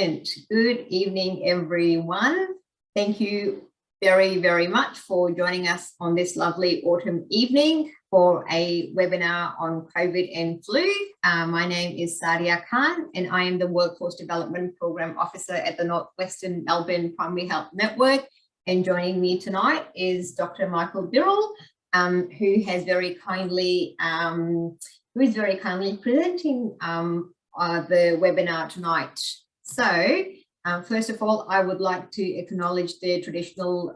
Brilliant. Good evening, everyone. Thank you very, very much for joining us on this lovely autumn evening for a webinar on COVID and flu. My name is Sadia Khan, and I am the Workforce Development Program Officer at the Northwestern Melbourne Primary Health Network. And joining me tonight is Dr. Michael Birrell, who is very kindly presenting the webinar tonight. So, first of all, I would like to acknowledge the traditional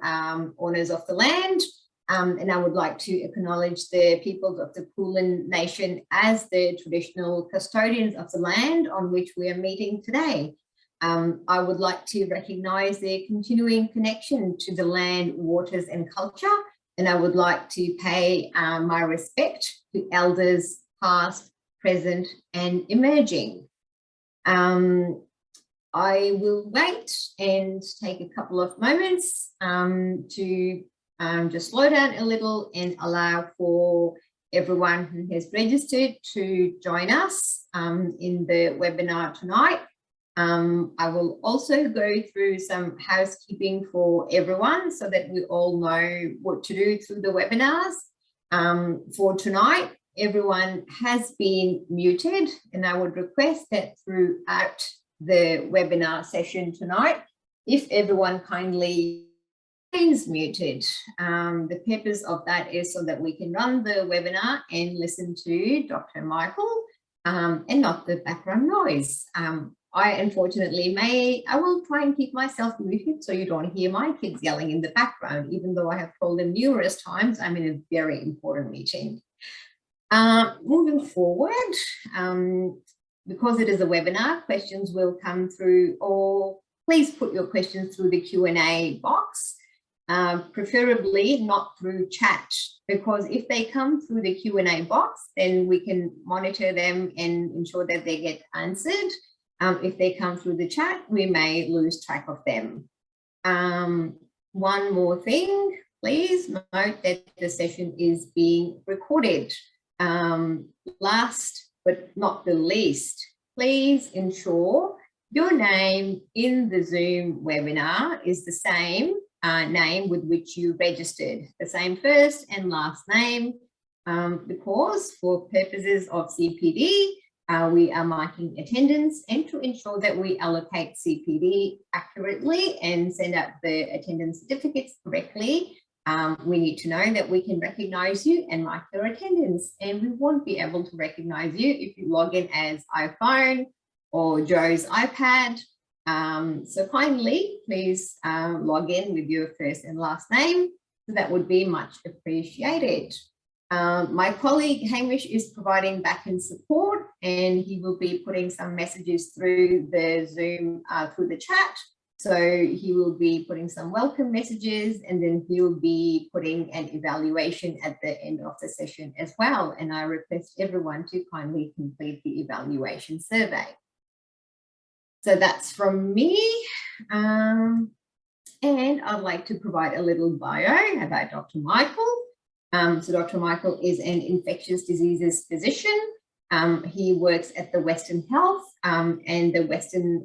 owners of the land, and I would like to acknowledge the peoples of the Kulin Nation as the traditional custodians of the land on which we are meeting today. I would like to recognise their continuing connection to the land, waters and culture, and I would like to pay my respect to elders past, present and emerging. I will wait and take a couple of moments to just slow down a little and allow for everyone who has registered to join us in the webinar tonight. I will also go through some housekeeping for everyone so that we all know what to do through the webinars. For tonight, everyone has been muted, and I would request that throughout the webinar session tonight, if everyone kindly remains muted. The purpose of that is so that we can run the webinar and listen to Dr. Michael and not the background noise. I unfortunately I will try and keep myself muted so you don't hear my kids yelling in the background, even though I have told them numerous times I'm in a very important meeting. Moving forward, because it is a webinar, questions will come through, or please put your questions through the Q&A box, preferably not through chat, because if they come through the Q&A box, then we can monitor them and ensure that they get answered. If they come through the chat, we may lose track of them. One more thing, please note that the session is being recorded. Last but not the least, please ensure your name in the Zoom webinar is the same name with which you registered, the same first and last name, because for purposes of CPD, we are marking attendance, and to ensure that we allocate CPD accurately and send out the attendance certificates correctly, we need to know that we can recognise you and mark your attendance, and we won't be able to recognise you if you log in as iPhone or Joe's iPad. So kindly, please log in with your first and last name. So that would be much appreciated. My colleague Hamish is providing back-end support, and he will be putting some messages through the Zoom, through the chat. So he will be putting some welcome messages, and then he'll be putting an evaluation at the end of the session as well. And I request everyone to kindly complete the evaluation survey. So that's from me. And I'd like to provide a little bio about Dr. Michael. So Dr. Michael is an infectious diseases physician. He works at the Western Health and the Western,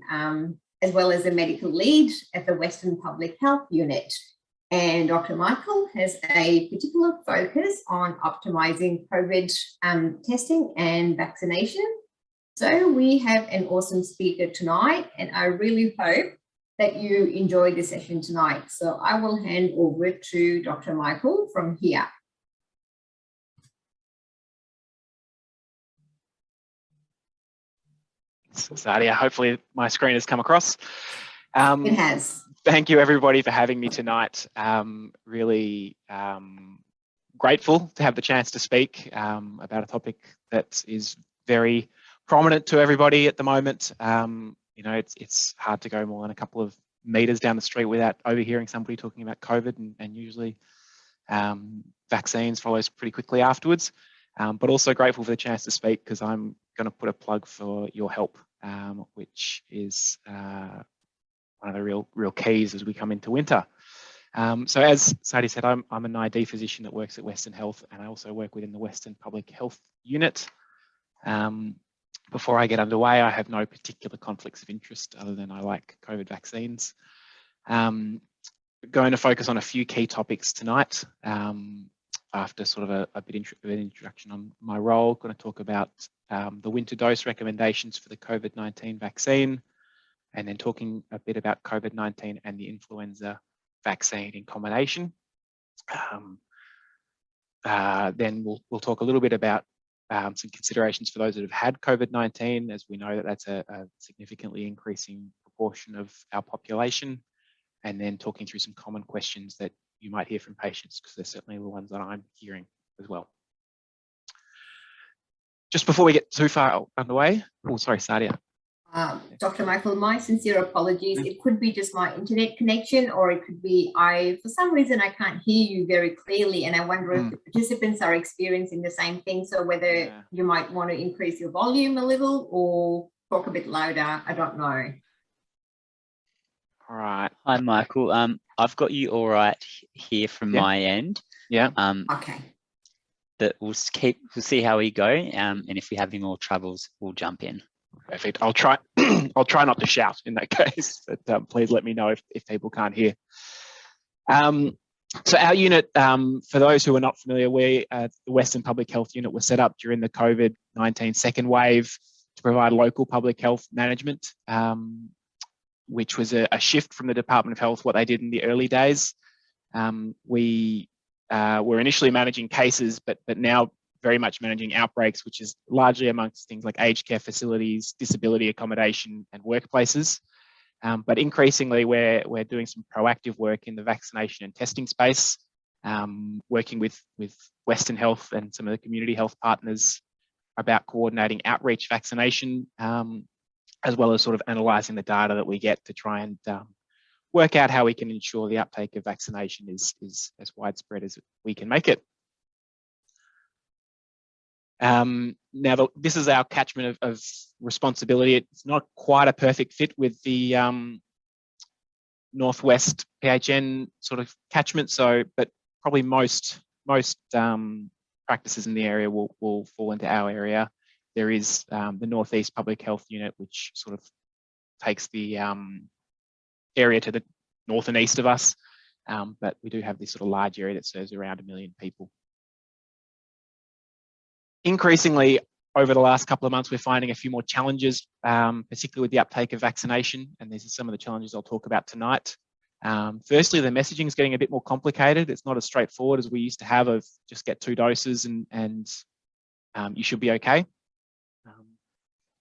as well as a medical lead at the Western Public Health Unit. And Dr. Michael has a particular focus on optimizing COVID testing and vaccination. So we have an awesome speaker tonight, and I really hope that you enjoy the session tonight. So I will hand over to Dr. Michael from here. Sadia, hopefully my screen has come across. It has. Thank you everybody for having me tonight. Really grateful to have the chance to speak about a topic that is very prominent to everybody at the moment. You know, it's hard to go more than a couple of meters down the street without overhearing somebody talking about COVID, and usually vaccines follows pretty quickly afterwards. But also grateful for the chance to speak, because I'm going to put a plug for your help, which is one of the real keys as we come into winter. So as Sadie said, I'm an ID physician that works at Western Health, and I also work within the Western Public Health Unit. Before I get underway, I have no particular conflicts of interest other than I like COVID vaccines. Going to focus on a few key topics tonight. After sort of a bit of an introduction on my role, going to talk about the winter dose recommendations for the COVID-19 vaccine, and then talking a bit about COVID-19 and the influenza vaccine in combination. Then we'll talk a little bit about some considerations for those that have had COVID-19, as we know that that's a significantly increasing proportion of our population, and then talking through some common questions that you might hear from patients, because they're certainly the ones that I'm hearing as well. Just before we get too far underway, oh, sorry, Sadia. Dr. Michael, my sincere apologies. It could be just my internet connection, or it could be for some reason I can't hear you very clearly, and I wonder if the participants are experiencing the same thing. So whether you might want to increase your volume a little or talk a bit louder, I don't know. All right. Hi, Michael. I've got you all right here from my end. Yeah. Okay. But we'll see how we go. And if we have any more troubles, we'll jump in. Perfect. I'll try. I'll try not to shout in that case. But please let me know if people can't hear. So our unit, for those who are not familiar, the Western Public Health Unit was set up during the COVID-19 second wave to provide local public health management, which was a shift from the Department of Health, what they did in the early days. We were initially managing cases, but now very much managing outbreaks, which is largely amongst things like aged care facilities, disability accommodation, and workplaces. But increasingly, we're doing some proactive work in the vaccination and testing space, working with Western Health and some of the community health partners about coordinating outreach vaccination, as well as sort of analysing the data that we get to try and work out how we can ensure the uptake of vaccination is as widespread as we can make it. Now, this is our catchment of responsibility. It's not quite a perfect fit with the Northwest PHN sort of catchment, but probably most practices in the area will fall into our area. There is the Northeast Public Health Unit, which sort of takes the area to the north and east of us, but we do have this sort of large area that serves around 1 million people. Increasingly, over the last couple of months, we're finding a few more challenges, particularly with the uptake of vaccination, and these are some of the challenges I'll talk about tonight. Firstly, the messaging is getting a bit more complicated. It's not as straightforward as we used to have of just get 2 doses and you should be okay.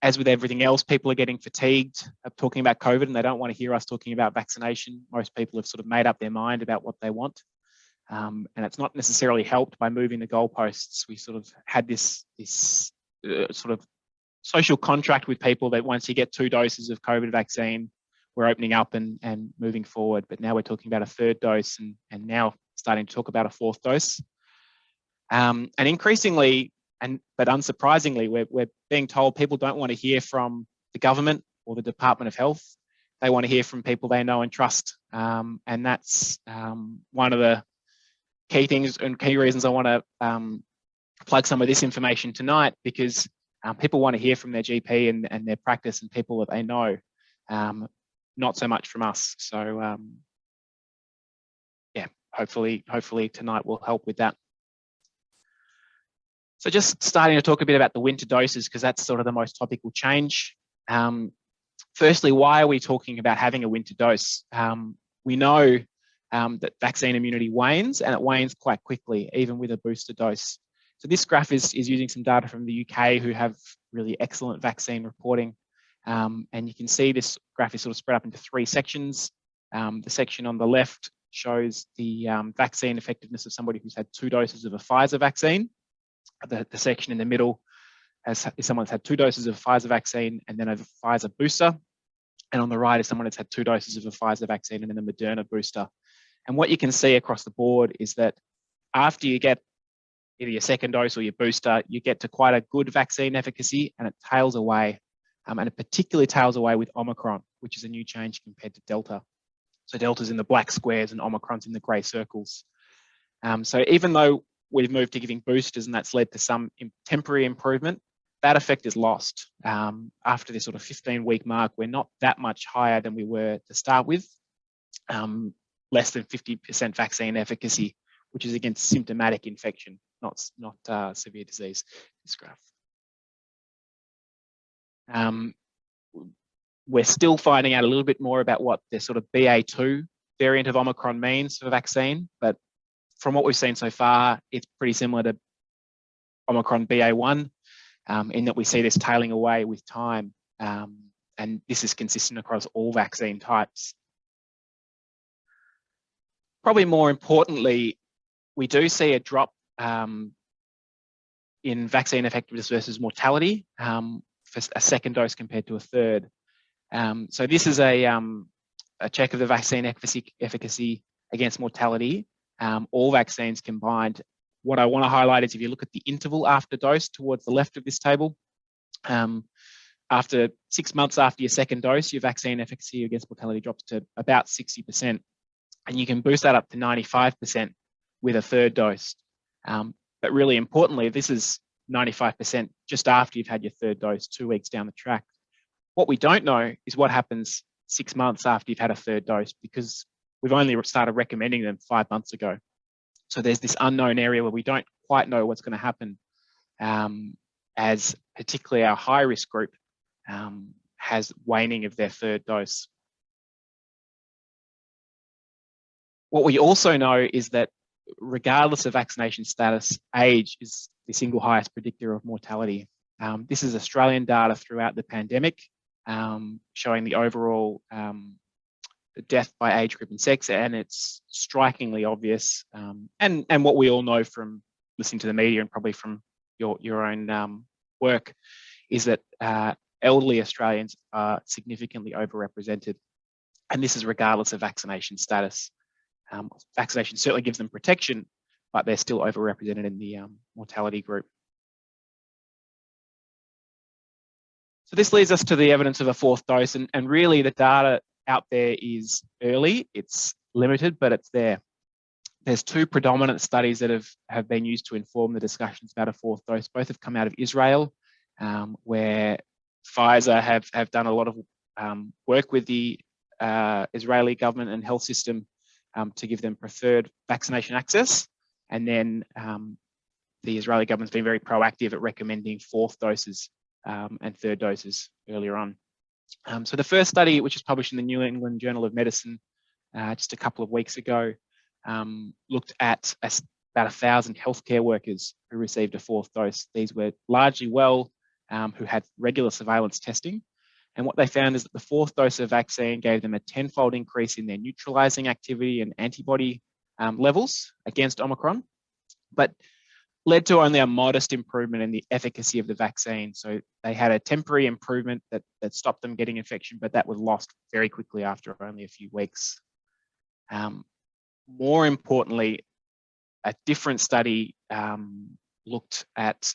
As with everything else, people are getting fatigued of talking about COVID, and they don't want to hear us talking about vaccination. Most people have sort of made up their mind about what they want. And it's not necessarily helped by moving the goalposts. We sort of had this sort of social contract with people that once you get 2 doses of COVID vaccine, we're opening up and moving forward. But now we're talking about a 3rd dose and now starting to talk about a 4th dose. And increasingly, but unsurprisingly, we're being told people don't want to hear from the government or the Department of Health. They want to hear from people they know and trust. And that's one of the key things and key reasons I want to plug some of this information tonight, because people want to hear from their GP and their practice and people that they know, not so much from us. So yeah, hopefully tonight will help with that. So just starting to talk a bit about the winter doses, because that's sort of the most topical change. Firstly, why are we talking about having a winter dose? We know that vaccine immunity wanes, and it wanes quite quickly, even with a booster dose. So this graph is using some data from the UK, who have really excellent vaccine reporting. And you can see this graph is sort of spread up into 3 sections. The section on the left shows the vaccine effectiveness of somebody who's had 2 doses of a Pfizer vaccine. The section in the middle is someone's had 2 doses of a Pfizer vaccine and then a Pfizer booster. And on the right is someone that's had 2 doses of a Pfizer vaccine and then a Moderna booster. And what you can see across the board is that after you get either your 2nd dose or your booster, you get to quite a good vaccine efficacy, and it tails away. And it particularly tails away with Omicron, which is a new change compared to Delta. So Delta's in the black squares and Omicron's in the grey circles. So even though we've moved to giving boosters and that's led to some temporary improvement, that effect is lost. After this sort of 15-week mark, we're not that much higher than we were to start with, less than 50% vaccine efficacy, which is against symptomatic infection, not severe disease, this graph. We're still finding out a little bit more about what the sort of BA2 variant of Omicron means for vaccine, but from what we've seen so far, it's pretty similar to Omicron BA1 in that we see this tailing away with time, and this is consistent across all vaccine types. Probably more importantly, we do see a drop in vaccine effectiveness versus mortality for a second dose compared to a third. So this is a check of the vaccine efficacy against mortality, all vaccines combined. What I want to highlight is if you look at the interval after dose towards the left of this table, after 6 months after your second dose, your vaccine efficacy against mortality drops to about 60%. And you can boost that up to 95% with a third dose. But really importantly, this is 95% just after you've had your third dose 2 weeks down the track. What we don't know is what happens 6 months after you've had a third dose, because we've only started recommending them 5 months ago. So there's this unknown area where we don't quite know what's going to happen, as particularly our high-risk group has waning of their third dose. What we also know is that regardless of vaccination status, age is the single highest predictor of mortality. This is Australian data throughout the pandemic, showing the overall death by age group and sex, and it's strikingly obvious. And what we all know from listening to the media and probably from your own work is that elderly Australians are significantly overrepresented, and this is regardless of vaccination status. Vaccination certainly gives them protection, but they're still overrepresented in the mortality group. So this leads us to the evidence of a fourth dose, and really the data out there is early, it's limited, but it's there. There's two predominant studies that have been used to inform the discussions about a fourth dose. Both have come out of Israel, where Pfizer have done a lot of work with the Israeli government and health system to give them preferred vaccination access. And then the Israeli government's been very proactive at recommending fourth doses and third doses earlier on. So the first study, which was published in the New England Journal of Medicine just a couple of weeks ago, looked at about 1,000 healthcare workers who received a fourth dose. These were largely well, who had regular surveillance testing. And what they found is that the fourth dose of vaccine gave them a 10-fold increase in their neutralizing activity and antibody levels against Omicron, but led to only a modest improvement in the efficacy of the vaccine. So they had a temporary improvement that stopped them getting infection, but that was lost very quickly after only a few weeks. More importantly, a different study looked at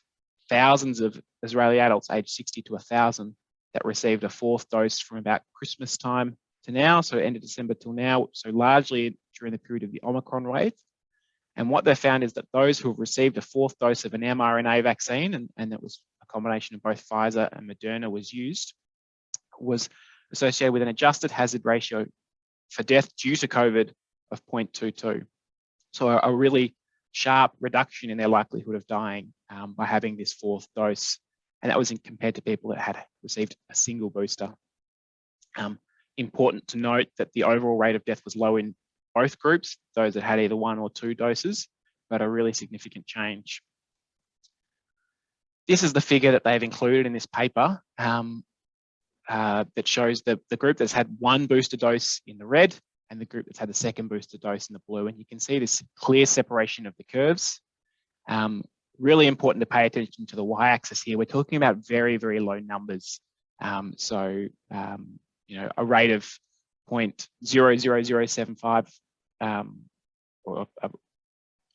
thousands of Israeli adults aged 60 to 1,000 that received a fourth dose from about Christmas time to now, so end of December till now, so largely during the period of the Omicron wave. And what they found is that those who have received a fourth dose of an mRNA vaccine, and that was a combination of both Pfizer and Moderna was used, was associated with an adjusted hazard ratio for death due to COVID of 0.22. So a really sharp reduction in their likelihood of dying by having this fourth dose. And that was compared to people that had received a single booster. Important to note that the overall rate of death was low in both groups, those that had either 1 or 2 doses, but a really significant change. This is the figure that they've included in this paper that shows the group that's had 1 booster dose in the red and the group that's had the second booster dose in the blue. And you can see this clear separation of the curves. Really important to pay attention to the y-axis here. We're talking about very, very low numbers. You know, a rate of 0.00075 or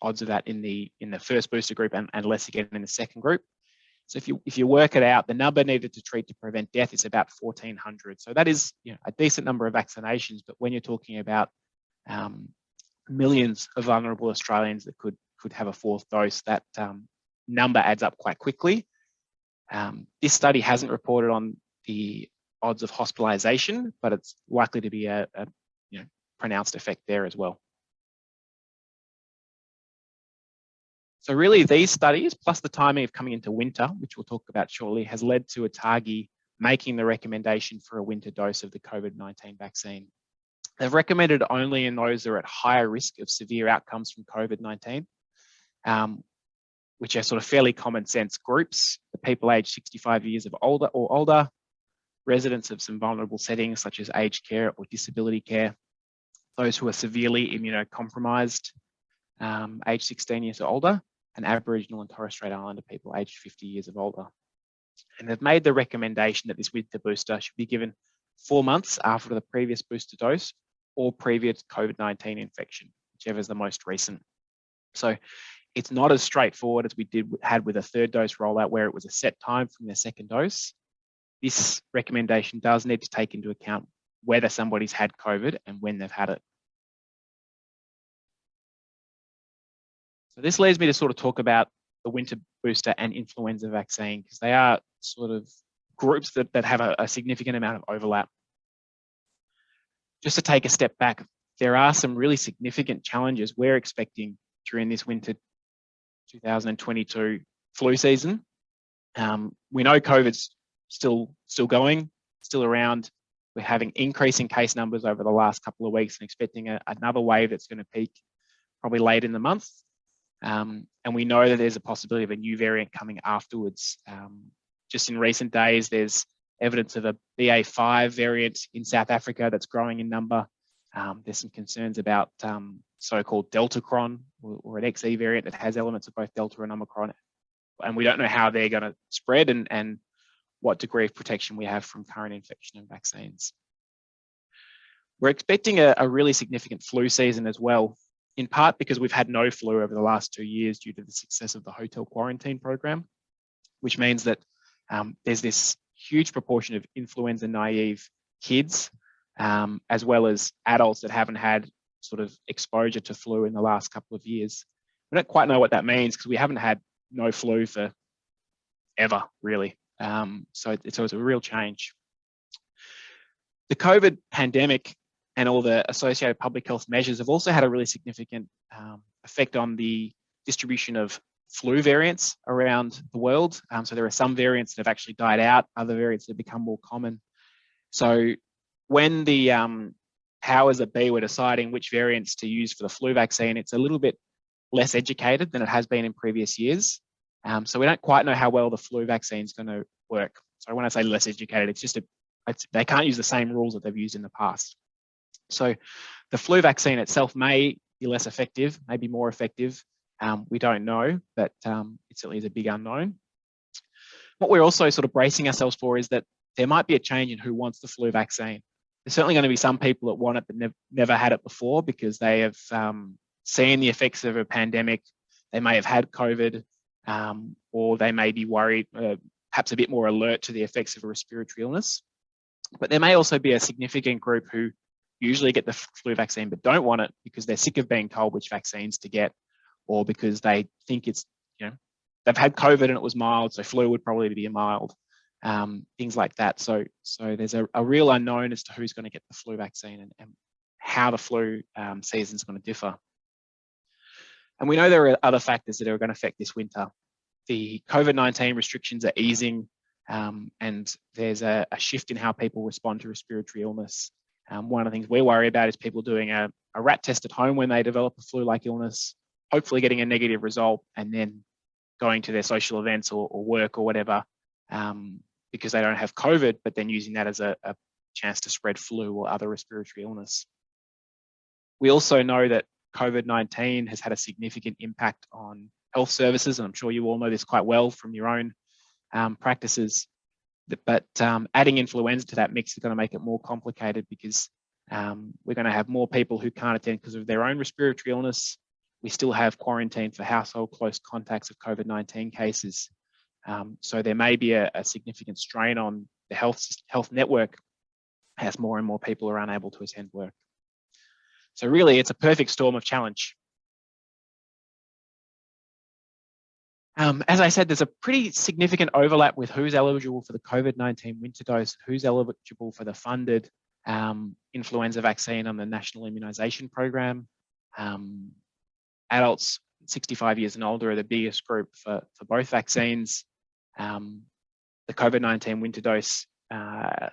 odds of that in the first booster group and less again in the second group. So if you work it out, the number needed to treat to prevent death is about 1,400. So that is, you know, a decent number of vaccinations, but when you're talking about millions of vulnerable Australians that could have a fourth dose, that number adds up quite quickly. This study hasn't reported on the odds of hospitalisation, but it's likely to be a pronounced effect there as well. So really these studies, plus the timing of coming into winter, which we'll talk about shortly, has led to ATAGI making the recommendation for a winter dose of the COVID-19 vaccine. They've recommended only in those that are at higher risk of severe outcomes from COVID-19, which are sort of fairly common sense groups: the people aged 65 years of older, residents of some vulnerable settings such as aged care or disability care, those who are severely immunocompromised, aged 16 years or older, and Aboriginal and Torres Strait Islander people aged 50 years of older. And they've made the recommendation that this winter booster should be given 4 months after the previous booster dose or previous COVID-19 infection, whichever is the most recent. So it's not as straightforward as we had with a third dose rollout, where it was a set time from their second dose. This recommendation does need to take into account whether somebody's had COVID and when they've had it. So this leads me to sort of talk about the winter booster and influenza vaccine, because they are sort of groups that have a significant amount of overlap. Just to take a step back, there are some really significant challenges we're expecting during this winter 2022 flu season. We know COVID's still going, still around. We're having increasing case numbers over the last couple of weeks and expecting another wave that's going to peak probably late in the month. And we know that there's a possibility of a new variant coming afterwards. Just in recent days, there's evidence of a BA.5 variant in South Africa that's growing in number. There's some concerns about so-called Deltacron or an XE variant that has elements of both Delta and Omicron. And we don't know how they're going to spread and what degree of protection we have from current infection and vaccines. We're expecting a really significant flu season as well, in part because we've had no flu over the last 2 years due to the success of the hotel quarantine program, which means that there's this huge proportion of influenza naive kids, as well as adults that haven't had sort of exposure to flu in the last couple of years. We don't quite know what that means because we haven't had no flu for ever, really. So it's a real change. The COVID pandemic and all the associated public health measures have also had a really significant effect on the distribution of flu variants around the world. So there are some variants that have actually died out, other variants that have become more common. So when the powers that be were deciding which variants to use for the flu vaccine, it's a little bit less educated than it has been in previous years. So we don't quite know how well the flu vaccine is going to work. So when I say less educated, it's just they can't use the same rules that they've used in the past. So the flu vaccine itself may be less effective, maybe more effective. We don't know, but it certainly is a big unknown. What we're also sort of bracing ourselves for is that there might be a change in who wants the flu vaccine. There's certainly going to be some people that want it but never had it before because they have seen the effects of a pandemic. They may have had COVID, or they may be worried, perhaps a bit more alert to the effects of a respiratory illness. But there may also be a significant group who usually get the flu vaccine but don't want it because they're sick of being told which vaccines to get, or because they think it's, they've had COVID and it was mild, so flu would probably be mild, things like that. So there's a real unknown as to who's going to get the flu vaccine and how the flu season is going to differ. And we know there are other factors that are going to affect this winter. The COVID-19 restrictions are easing, and there's a shift in how people respond to respiratory illness. One of the things we're worried about is people doing a rat test at home when they develop a flu-like illness, hopefully getting a negative result, and then going to their social events or work or whatever because they don't have COVID, but then using that as a chance to spread flu or other respiratory illness. We also know that COVID-19 has had a significant impact on health services, and I'm sure you all know this quite well from your own practices. But adding influenza to that mix is going to make it more complicated because we're going to have more people who can't attend because of their own respiratory illness. We still have quarantine for household close contacts of COVID-19 cases. So there may be a significant strain on the health network as more and more people are unable to attend work. So really, it's a perfect storm of challenge. As I said, there's a pretty significant overlap with who's eligible for the COVID-19 winter dose, who's eligible for the funded influenza vaccine on the National Immunisation Program. Adults 65 years and older are the biggest group for both vaccines. The COVID-19 winter dose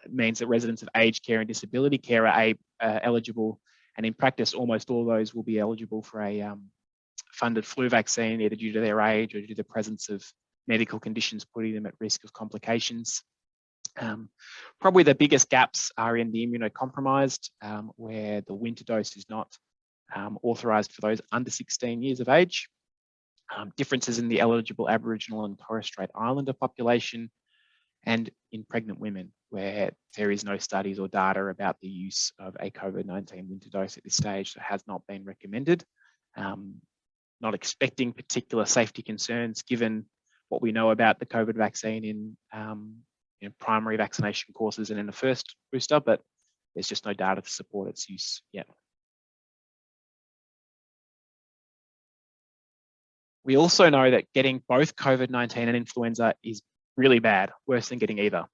means that residents of aged care and disability care are eligible, and in practice, almost all those will be eligible for a funded flu vaccine, either due to their age or due to the presence of medical conditions putting them at risk of complications. Probably the biggest gaps are in the immunocompromised, where the winter dose is not authorised for those under 16 years of age. Differences in the eligible Aboriginal and Torres Strait Islander population, and in pregnant women, where there is no studies or data about the use of a COVID-19 winter dose at this stage, that has not been recommended. Not expecting particular safety concerns given what we know about the COVID vaccine in primary vaccination courses and in the first booster, but there's just no data to support its use yet. We also know that getting both COVID-19 and influenza is really bad, worse than getting either.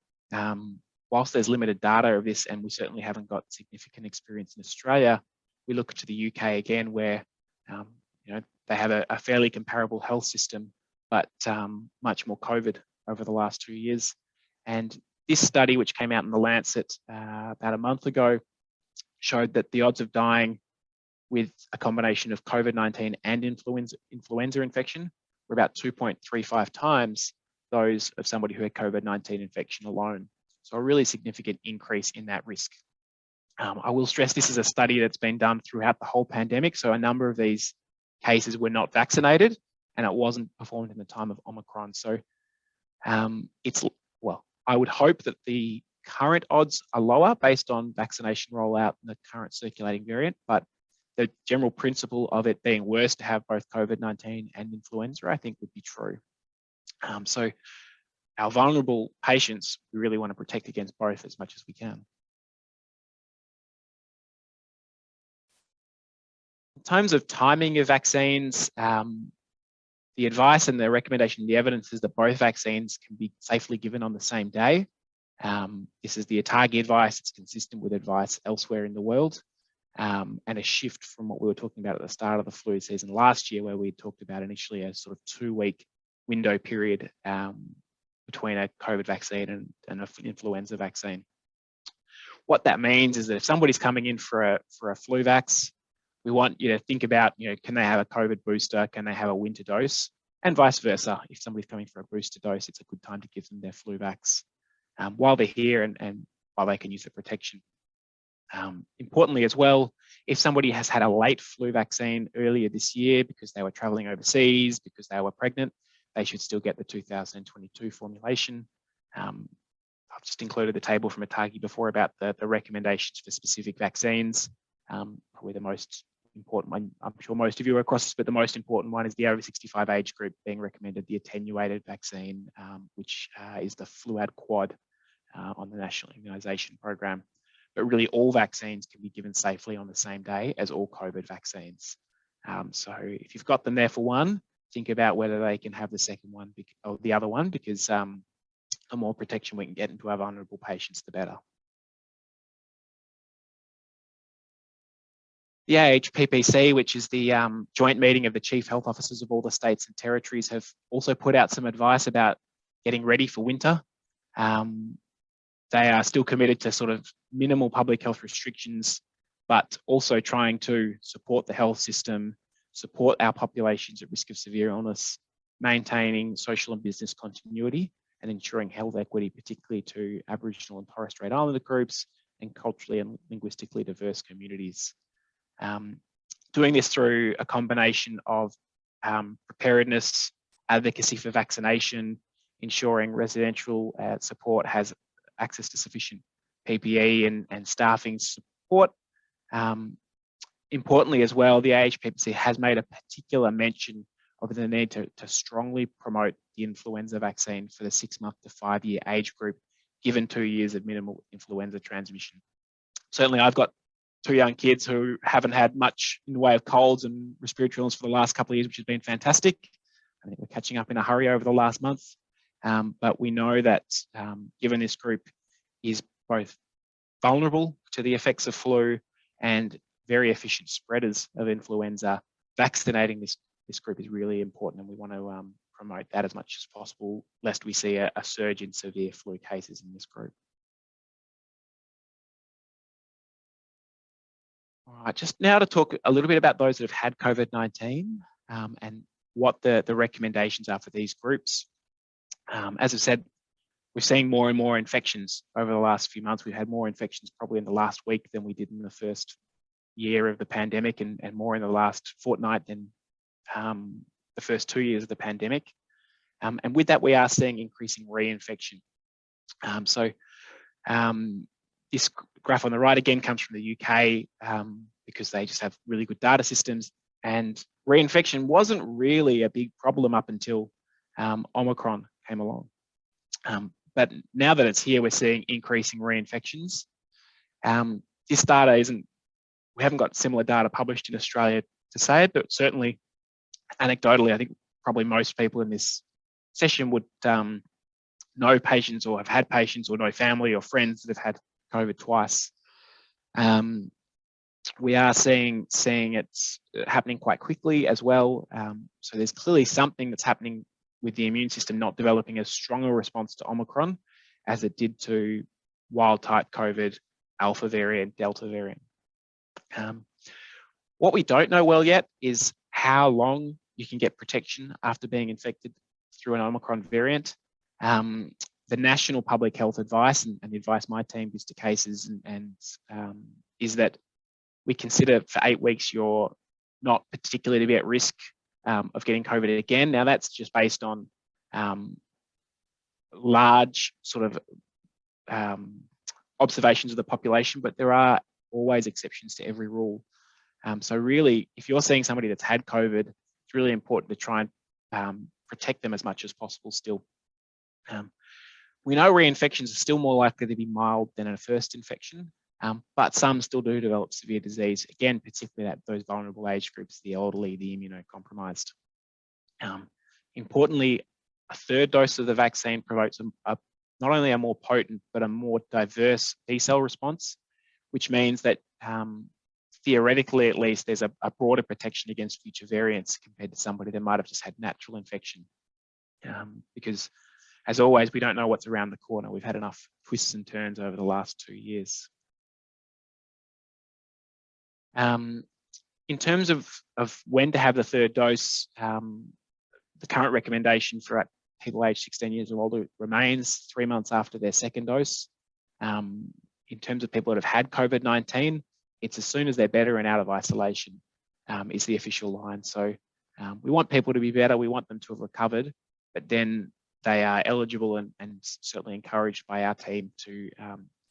Whilst there's limited data of this, and we certainly haven't got significant experience in Australia, we look to the UK again, where they have a fairly comparable health system, but much more COVID over the last 2 years. And this study, which came out in the Lancet about a month ago, showed that the odds of dying with a combination of COVID-19 and influenza infection were about 2.35 times those of somebody who had COVID-19 infection alone. So a really significant increase in that risk. I will stress this is a study that's been done throughout the whole pandemic. So a number of these cases were not vaccinated, and it wasn't performed in the time of Omicron. So I would hope that the current odds are lower based on vaccination rollout and the current circulating variant, but the general principle of it being worse to have both COVID-19 and influenza, I think, would be true. So our vulnerable patients, we really want to protect against both as much as we can. In terms of timing of vaccines, the advice and the recommendation, the evidence is that both vaccines can be safely given on the same day. This is the ATAGI advice. It's consistent with advice elsewhere in the world, and a shift from what we were talking about at the start of the flu season last year, where we talked about initially a sort of 2-week window period between a COVID vaccine and an influenza vaccine. What that means is that if somebody's coming in for a flu vax, we want you to think about, can they have a COVID booster? Can they have a winter dose? And vice versa. If somebody's coming for a booster dose, it's a good time to give them their flu vax while they're here and while they can use the protection. Importantly as well, if somebody has had a late flu vaccine earlier this year because they were traveling overseas, because they were pregnant, they should still get the 2022 formulation. I've just included the table from ATAGI before about the recommendations for specific vaccines. Probably the most important one, I'm sure most of you are across this, but the most important one is the over 65 age group being recommended the attenuated vaccine, which is the Fluad Quad on the National Immunisation Program. But really all vaccines can be given safely on the same day as all COVID vaccines. So if you've got them there for one, think about whether they can have the second one or the other one, because the more protection we can get into our vulnerable patients, the better. The AHPPC, which is the joint meeting of the chief health officers of all the states and territories, have also put out some advice about getting ready for winter. They are still committed to sort of minimal public health restrictions, but also trying to support the health system, support our populations at risk of severe illness, maintaining social and business continuity, and ensuring health equity, particularly to Aboriginal and Torres Strait Islander groups and culturally and linguistically diverse communities. Doing this through a combination of preparedness, advocacy for vaccination, ensuring residential support has access to sufficient PPE and staffing support. Importantly as well, the AHPPC has made a particular mention of the need to strongly promote the influenza vaccine for the 6-month to 5-year age group, given 2 years of minimal influenza transmission. Certainly I've got 2 young kids who haven't had much in the way of colds and respiratory illness for the last couple of years, which has been fantastic. I think we're catching up in a hurry over the last month, but we know that given this group is both vulnerable to the effects of flu and very efficient spreaders of influenza, vaccinating this group is really important, and we want to promote that as much as possible, lest we see a surge in severe flu cases in this group. All right, just now to talk a little bit about those that have had COVID-19 and what the recommendations are for these groups. As I said, we're seeing more and more infections over the last few months. We've had more infections probably in the last week than we did in the first year of the pandemic, and more in the last fortnight than the first 2 years of the pandemic. And with that, we are seeing increasing reinfection. This graph on the right again comes from the UK because they just have really good data systems, and reinfection wasn't really a big problem up until Omicron came along. But now that it's here, we're seeing increasing reinfections. This data we haven't got similar data published in Australia to say it, but certainly anecdotally, I think probably most people in this session would know patients or have had patients or know family or friends that have had COVID twice. We are seeing it's happening quite quickly as well. So there's clearly something that's happening with the immune system not developing a stronger response to Omicron as it did to wild type COVID, Alpha variant, Delta variant. What we don't know well yet is how long you can get protection after being infected through an Omicron variant. The national public health advice and the advice my team gives to cases is that we consider for 8 weeks you're not particularly to be at risk of getting COVID again. Now that's just based on large sort of observations of the population, but there are always exceptions to every rule. So really, if you're seeing somebody that's had COVID, it's really important to try and protect them as much as possible still. We know reinfections are still more likely to be mild than a first infection, but some still do develop severe disease, again, particularly at those vulnerable age groups, the elderly, the immunocompromised. Importantly, a third dose of the vaccine promotes not only a more potent, but a more diverse B-cell response, which means that theoretically, at least, there's a broader protection against future variants compared to somebody that might have just had natural infection. Because as always, we don't know what's around the corner. We've had enough twists and turns over the last 2 years. In terms of when to have the third dose, the current recommendation for people aged 16 years or older remains 3 months after their second dose. In terms of people that have had COVID-19, it's as soon as they're better and out of isolation is the official line. So we want people to be better. We want them to have recovered, but then they are eligible and certainly encouraged by our team to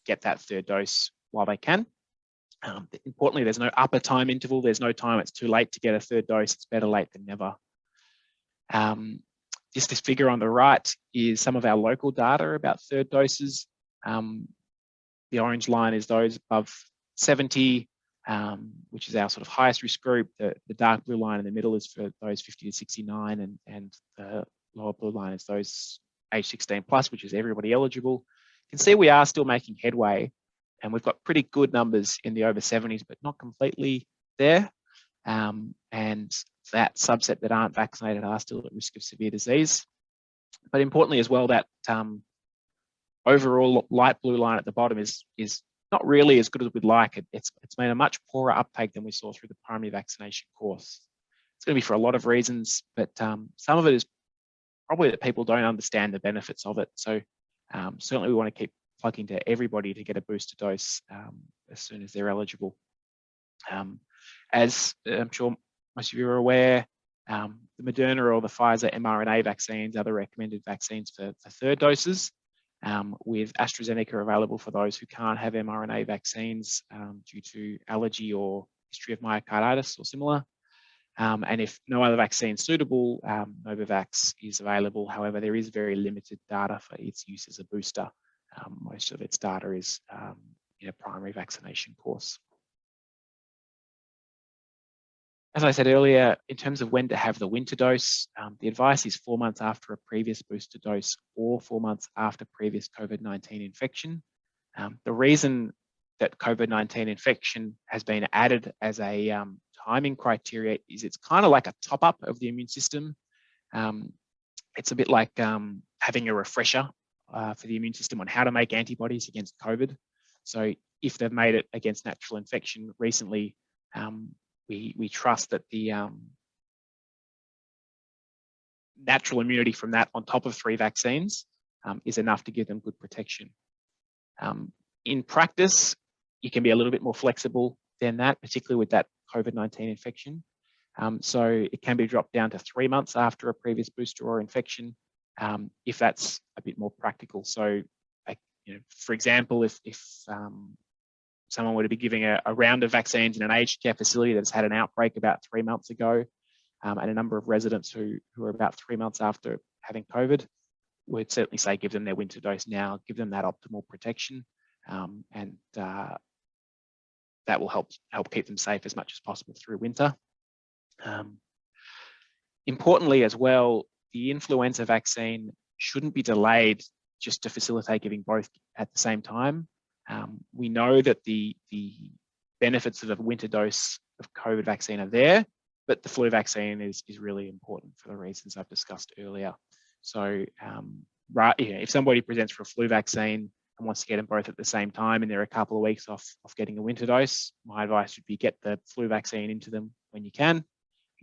get that third dose while they can. Importantly, there's no upper time interval. There's no time it's too late to get a third dose. It's better late than never. Just this figure on the right is some of our local data about third doses. The orange line is those above 70, which is our sort of highest risk group. The dark blue line in the middle is for those 50 to 69, and the lower blue line is those age 16 plus, which is everybody eligible. You can see we are still making headway, and we've got pretty good numbers in the over 70s, but not completely there. And that subset that aren't vaccinated are still at risk of severe disease. But importantly as well, that overall light blue line at the bottom is not really as good as we'd like. It's made a much poorer uptake than we saw through the primary vaccination course. It's going to be for a lot of reasons, but some of it is probably that people don't understand the benefits of it. So certainly we want to keep plugging to everybody to get a booster dose as soon as they're eligible. As I'm sure most of you are aware, the Moderna or the Pfizer mRNA vaccines are the recommended vaccines for third doses, with AstraZeneca available for those who can't have mRNA vaccines due to allergy or history of myocarditis or similar. And if no other vaccine is suitable, Novavax is available. However, there is very limited data for its use as a booster. Most of its data is in a primary vaccination course. as I said earlier, in terms of when to have the winter dose, the advice is 4 months after a previous booster dose or 4 months after previous COVID-19 infection. The reason that COVID-19 infection has been added as a timing criteria is it's kind of like a top up of the immune system. It's a bit like having a refresher for the immune system on how to make antibodies against COVID. So if they've made it against natural infection recently, we trust that the natural immunity from that on top of 3 vaccines is enough to give them good protection. In practice, you can be a little bit more flexible than that, particularly with that COVID-19 infection. So it can be dropped down to 3 months after a previous booster or infection, if that's a bit more practical. So, for example, if someone were to be giving a round of vaccines in an aged care facility that's had an outbreak about 3 months ago, and a number of residents who are about 3 months after having COVID, we'd certainly say give them their winter dose now, give them that optimal protection, and that will help keep them safe as much as possible through winter. Importantly as well, the influenza vaccine shouldn't be delayed just to facilitate giving both at the same time. We know that the benefits of a winter dose of COVID vaccine are there, but the flu vaccine is really important for the reasons I've discussed earlier. So if somebody presents for a flu vaccine and wants to get them both at the same time and they're a couple of weeks off getting a winter dose, my advice would be get the flu vaccine into them when you can, and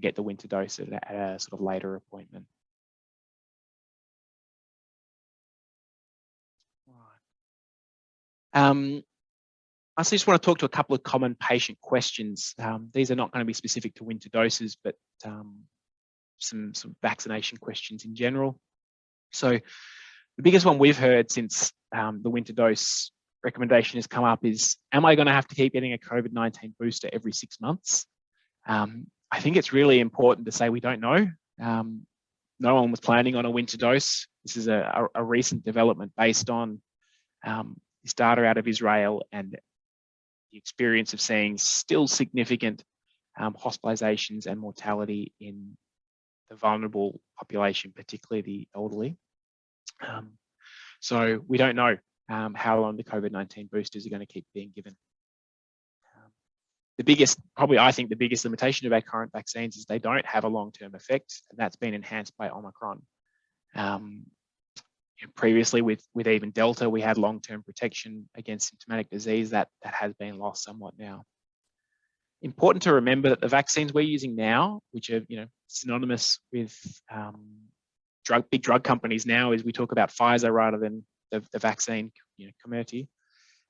get the winter dose at a sort of later appointment. I also just want to talk to a couple of common patient questions. These are not going to be specific to winter doses, but some vaccination questions in general. So the biggest one we've heard since the winter dose recommendation has come up is, am I going to have to keep getting a COVID-19 booster every 6 months? I think it's really important to say we don't know. No one was planning on a winter dose. This is a recent development based on this data out of Israel and the experience of seeing still significant hospitalizations and mortality in the vulnerable population, particularly the elderly. So we don't know how long the COVID-19 boosters are going to keep being given. I think the biggest limitation of our current vaccines is they don't have a long-term effect, and that's been enhanced by Omicron. Previously with even Delta, we had long-term protection against symptomatic disease that has been lost somewhat now. Important to remember that the vaccines we're using now, which are synonymous with big drug companies now, is we talk about Pfizer rather than the vaccine community,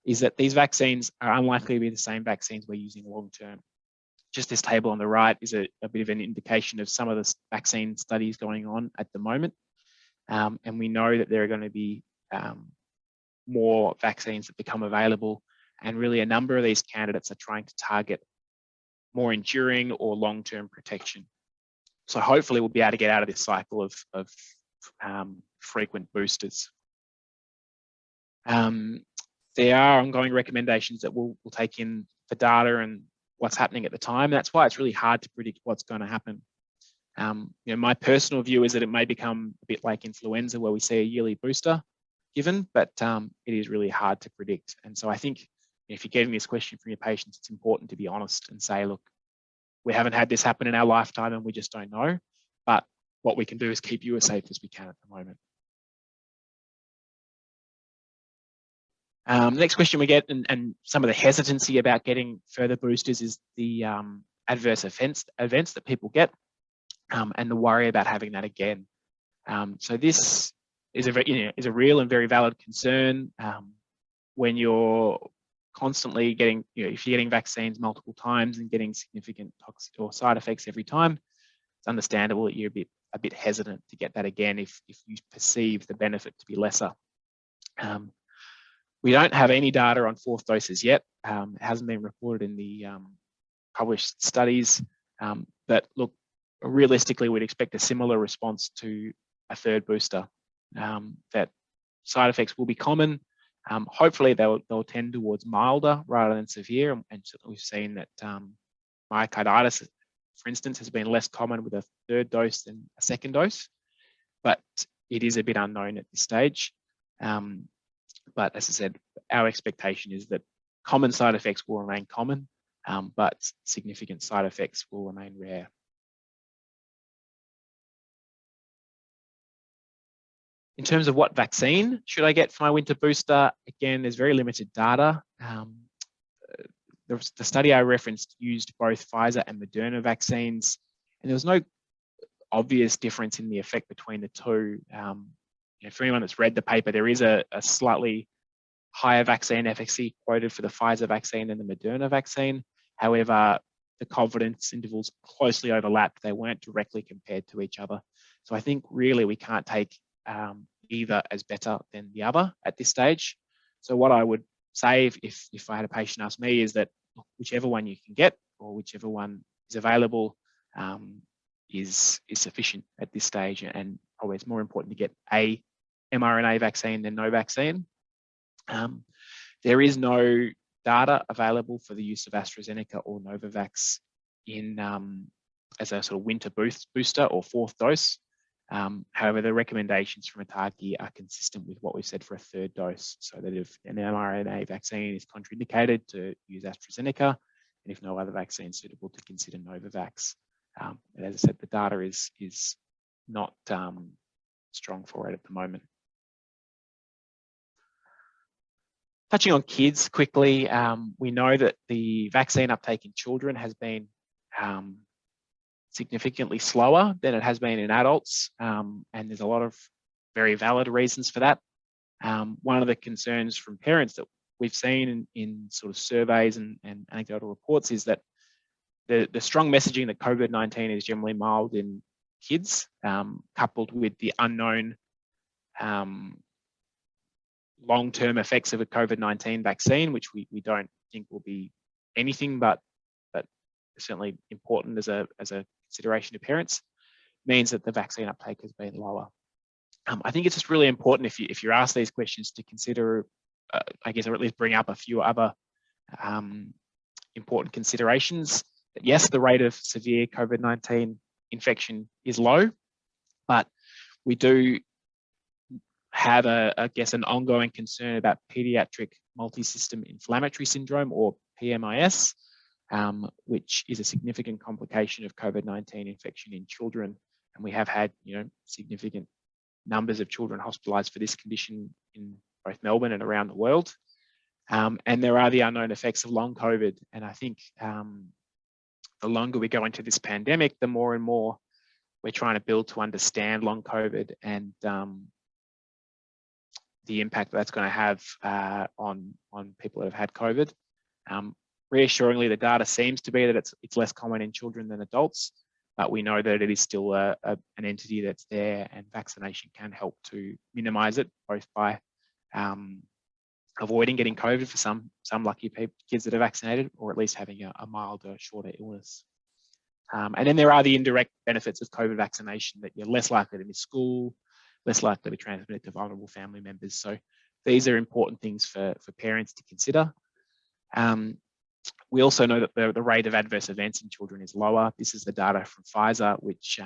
is that these vaccines are unlikely to be the same vaccines we're using long-term. Just this table on the right is a bit of an indication of some of the vaccine studies going on at the moment. And we know that there are going to be more vaccines that become available, and really a number of these candidates are trying to target more enduring or long-term protection. So hopefully we'll be able to get out of this cycle of frequent boosters. There are ongoing recommendations that we'll take in the data and what's happening at the time. That's why it's really hard to predict what's going to happen. My personal view is that it may become a bit like influenza, where we see a yearly booster given, but it is really hard to predict. And so I think if you're getting this question from your patients, it's important to be honest and say, look, we haven't had this happen in our lifetime and we just don't know. But what we can do is keep you as safe as we can at the moment. The next question we get, and some of the hesitancy about getting further boosters, is the adverse events that people get, and the worry about having that again. So this is a real and very valid concern. When you're constantly getting, if you're getting vaccines multiple times and getting significant toxic or side effects every time, it's understandable that you're a bit hesitant to get that again if you perceive the benefit to be lesser. We don't have any data on 4th doses yet. It hasn't been reported in the published studies, but look, realistically, we'd expect a similar response to a 3rd booster, that side effects will be common. Hopefully they'll tend towards milder rather than severe, and certainly we've seen that myocarditis for instance, has been less common with a third dose than a second dose, but it is a bit unknown at this stage. But as I said, our expectation is that common side effects will remain common, but significant side effects will remain rare. In terms of what vaccine should I get for my winter booster, again, there's very limited data. The study I referenced used both Pfizer and Moderna vaccines, and there was no obvious difference in the effect between the two. For anyone that's read the paper, there is a slightly higher vaccine efficacy quoted for the Pfizer vaccine than the Moderna vaccine. However, the confidence intervals closely overlapped. They weren't directly compared to each other. So I think really we can't take either as better than the other at this stage. So what I would say if I had a patient ask me is that whichever one you can get or whichever one is available is sufficient at this stage, and probably it's more important to get a mRNA vaccine than no vaccine. There is no data available for the use of AstraZeneca or Novavax in as a sort of winter booster or fourth dose. However, the recommendations from ATACI are consistent with what we've said for a third dose, so that if an mRNA vaccine is contraindicated, to use AstraZeneca, and if no other vaccine is suitable, to consider Novavax. And as I said, the data is not strong for it at the moment. Touching on kids quickly, we know that the vaccine uptake in children has been significantly slower than it has been in adults, and there's a lot of very valid reasons for that. One of the concerns from parents that we've seen in sort of surveys and anecdotal reports is that the strong messaging that COVID-19 is generally mild in kids, coupled with the unknown long-term effects of a COVID-19 vaccine, which we don't think will be anything but certainly important as a consideration to parents, means that the vaccine uptake has been lower. I think it's just really important if you're asked these questions to consider, I guess, or at least bring up a few other important considerations. That yes, the rate of severe COVID-19 infection is low, but we do have I guess, an ongoing concern about pediatric multi-system inflammatory syndrome, or PMIS, which is a significant complication of COVID-19 infection in children. And we have had, significant numbers of children hospitalized for this condition in both Melbourne and around the world. And there are the unknown effects of long COVID. And I think the longer we go into this pandemic, the more and more we're trying to build to understand long COVID and the impact that's going to have on people that have had COVID. Reassuringly, the data seems to be that it's less common in children than adults, but we know that it is still an entity that's there, and vaccination can help to minimize it, both by avoiding getting COVID for some lucky kids that are vaccinated, or at least having a milder, shorter illness. And then there are the indirect benefits of COVID vaccination, that you're less likely to miss school, less likely to transmit it to vulnerable family members. So these are important things for parents to consider. We also know that the rate of adverse events in children is lower. This is the data from Pfizer, which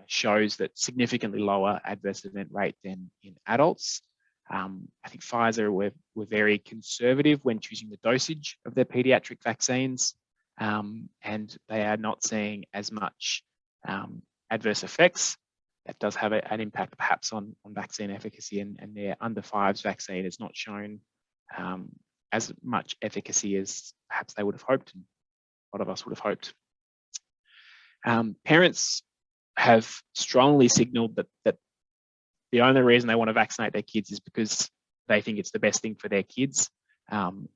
shows that significantly lower adverse event rate than in adults. I think Pfizer were very conservative when choosing the dosage of their pediatric vaccines, and they are not seeing as much adverse effects. That does have an impact perhaps on vaccine efficacy, and their under 5s vaccine has not shown as much efficacy as perhaps they would have hoped, and a lot of us would have hoped. Parents have strongly signalled that the only reason they want to vaccinate their kids is because they think it's the best thing for their kids.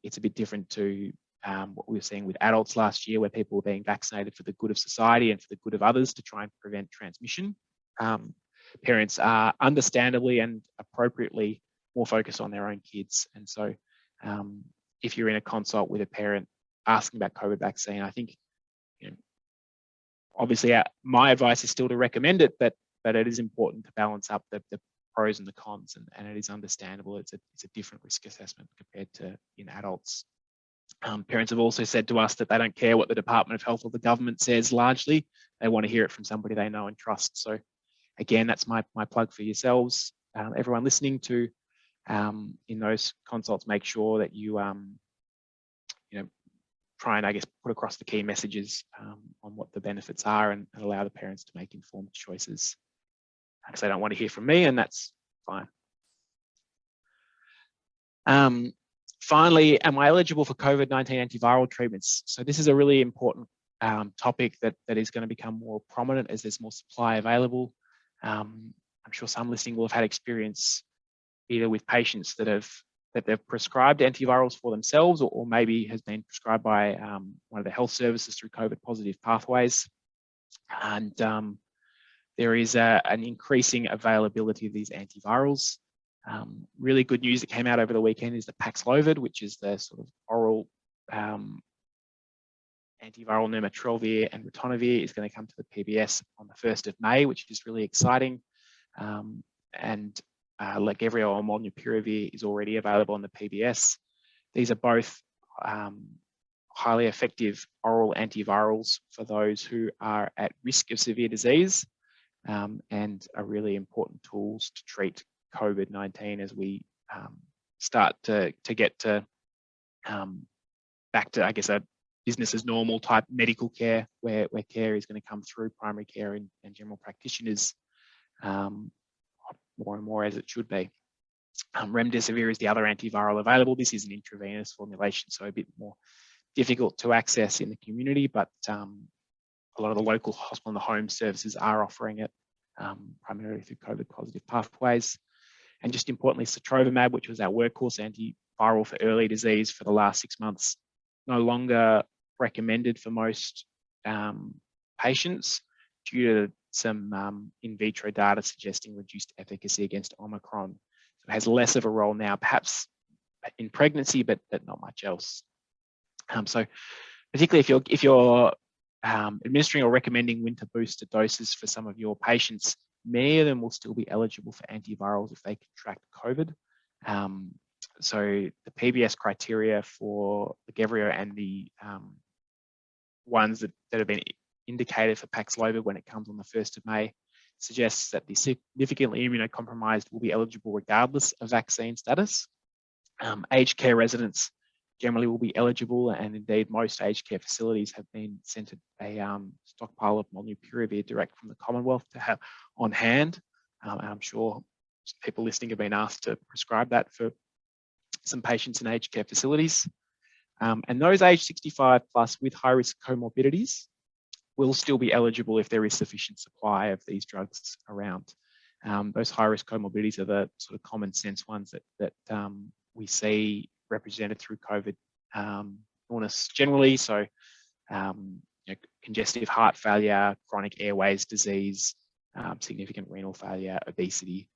It's a bit different to what we were seeing with adults last year, where people were being vaccinated for the good of society and for the good of others to try and prevent transmission. Parents are understandably and appropriately more focused on their own kids. And so if you're in a consult with a parent asking about COVID vaccine, I think, obviously my advice is still to recommend it, but it is important to balance up the pros and the cons, and it is understandable. It's a different risk assessment compared to in adults. Parents have also said to us that they don't care what the Department of Health or the government says largely. They want to hear it from somebody they know and trust. So again, that's my plug for yourselves. Everyone listening to in those consults, make sure that you try and, I guess, put across the key messages on what the benefits are and allow the parents to make informed choices. Because they don't want to hear from me, and that's fine. Finally, am I eligible for COVID-19 antiviral treatments? So this is a really important topic that is going to become more prominent as there's more supply available. I'm sure some listening will have had experience either with patients that they've prescribed antivirals for themselves, or maybe has been prescribed by one of the health services through COVID positive pathways. And there is an increasing availability of these antivirals. Really good news that came out over the weekend is that Paxlovid, which is the sort of oral antiviral nirmatrelvir and ritonavir, is going to come to the PBS on the 1st of May, which is really exciting. And Lagevrio or molnupiravir is already available on the PBS. These are both highly effective oral antivirals for those who are at risk of severe disease, and are really important tools to treat COVID-19 as we start to get to back to, I guess, a business as normal type medical care, where care is going to come through primary care and general practitioners more and more as it should be. Remdesivir is the other antiviral available. This is an intravenous formulation, so a bit more difficult to access in the community, but a lot of the local hospital and the home services are offering it primarily through COVID positive pathways. And just importantly, sotrovimab, which was our workhorse antiviral for early disease for the last 6 months, no longer recommended for most patients due to some in vitro data suggesting reduced efficacy against Omicron. So it has less of a role now, perhaps in pregnancy, but not much else. So particularly if you're administering or recommending winter booster doses for some of your patients, many of them will still be eligible for antivirals if they contract COVID. So the PBS criteria for Lagevrio and the ones that have been indicated for Paxlovid when it comes on the 1st of May suggests that the significantly immunocompromised will be eligible regardless of vaccine status. Aged care residents generally will be eligible, and indeed most aged care facilities have been sent a stockpile of molnupiravir direct from the Commonwealth to have on hand. And I'm sure people listening have been asked to prescribe that for some patients in aged care facilities. And those aged 65 plus with high risk comorbidities will still be eligible if there is sufficient supply of these drugs around. Those high risk comorbidities are the sort of common sense ones that we see represented through COVID illness generally. So congestive heart failure, chronic airways disease, significant renal failure, obesity,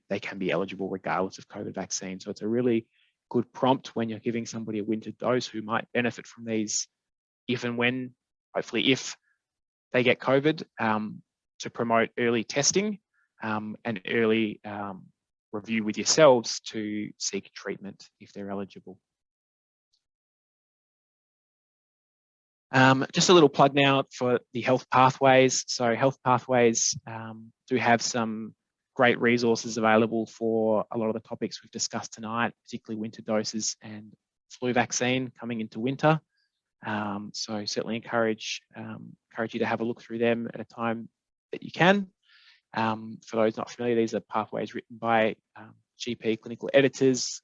they can be eligible regardless of COVID vaccine. So it's a really good prompt when you're giving somebody a winter dose who might benefit from these if and when, hopefully if they get COVID, to promote early testing and early review with yourselves to seek treatment if they're eligible. Just a little plug now for the health pathways. So health pathways do have some great resources available for a lot of the topics we've discussed tonight, particularly winter doses and flu vaccine coming into winter. So certainly encourage you to have a look through them at a time that you can. For those not familiar, these are pathways written by GP clinical editors